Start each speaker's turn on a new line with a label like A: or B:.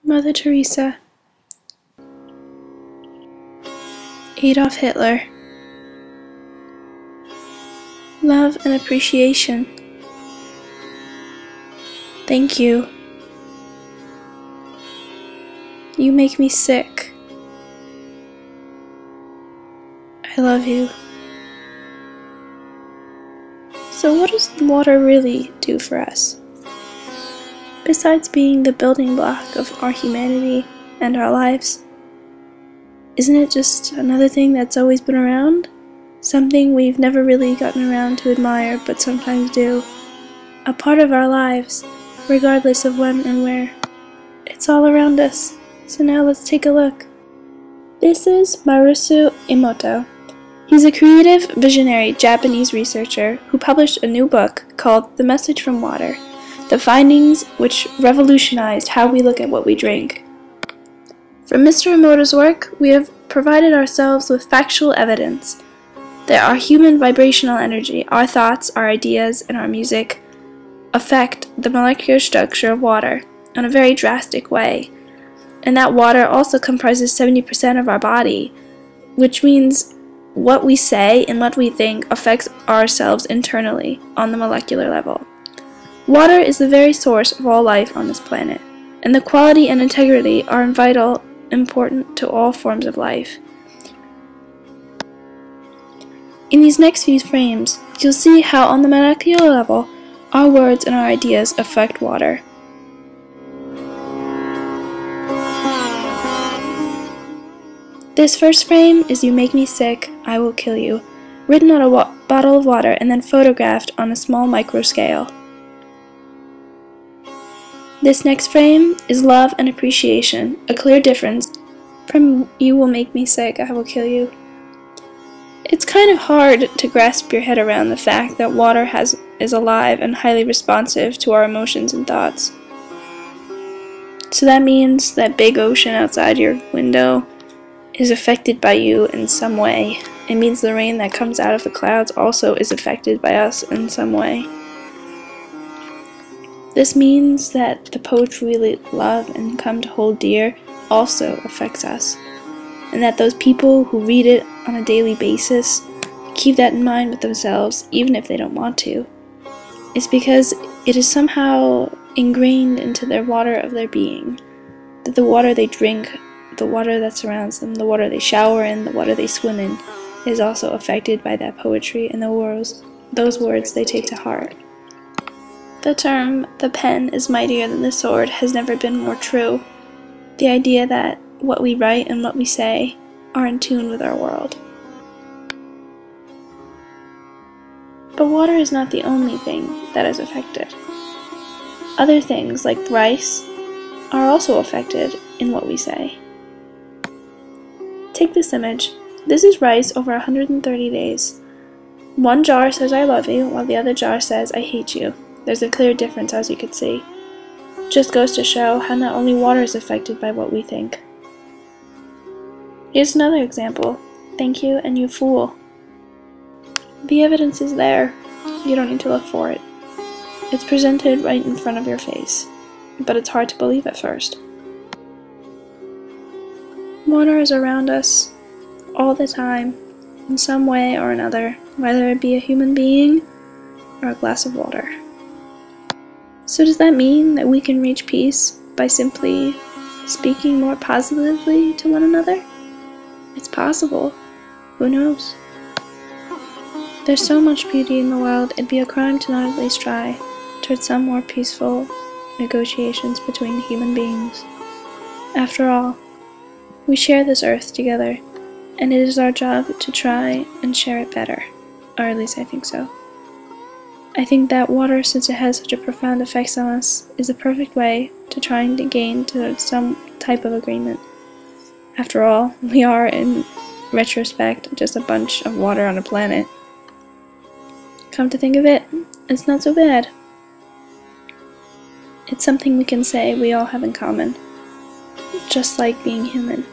A: Mother Teresa, Adolf Hitler. Love and appreciation. Thank you. You make me sick. I love you. So what does water really do for us? Besides being the building block of our humanity and our lives, isn't it just another thing that's always been around? Something we've never really gotten around to admire, but sometimes do. A part of our lives, regardless of when and where. It's all around us. So now let's take a look. This is Marusu Emoto. He's a creative, visionary Japanese researcher who published a new book called The Message from Water, the findings which revolutionized how we look at what we drink. From Mr. Emoto's work, we have provided ourselves with factual evidence that our human vibrational energy, our thoughts, our ideas, and our music affect the molecular structure of water in a very drastic way, and that water also comprises 70% of our body, which means what we say and what we think affects ourselves internally on the molecular level. Water is the very source of all life on this planet, and the quality and integrity are vital, important to all forms of life. In these next few frames, you'll see how on the molecular level, our words and our ideas affect water. This first frame is "You make me sick, I will kill you," written on a bottle of water and then photographed on a small micro scale. This next frame is "Love and appreciation," a clear difference from "You will make me sick, I will kill you." It's kind of hard to grasp your head around the fact that water is alive and highly responsive to our emotions and thoughts. So that means that big ocean outside your window is affected by you in some way. It means the rain that comes out of the clouds also is affected by us in some way. This means that the poetry we love and come to hold dear also affects us, and that those people who read it on a daily basis keep that in mind with themselves, even if they don't want to. It's because it is somehow ingrained into their water of their being, that the water they drink, the water that surrounds them, the water they shower in, the water they swim in, is also affected by that poetry and those words they take to heart. The term, "the pen is mightier than the sword," has never been more true. The idea that what we write and what we say are in tune with our world. But water is not the only thing that is affected. Other things, like rice, are also affected in what we say. Take this image. This is rice over 130 days. One jar says "I love you," while the other jar says "I hate you." There's a clear difference, as you could see. Just goes to show how not only water is affected by what we think. Here's another example. "Thank you and you fool." The evidence is there. You don't need to look for it. It's presented right in front of your face, but it's hard to believe at first. Water is around us all the time, in some way or another, whether it be a human being or a glass of water. So does that mean that we can reach peace by simply speaking more positively to one another? It's possible. Who knows? There's so much beauty in the world, it'd be a crime to not at least try towards some more peaceful negotiations between human beings. After all, we share this earth together, and it is our job to try and share it better, or at least I think so. I think that water, since it has such a profound effect on us, is a perfect way to trying to gain to some type of agreement. After all, we are, in retrospect, just a bunch of water on a planet. Come to think of it, it's not so bad. It's something we can say we all have in common, just like being human.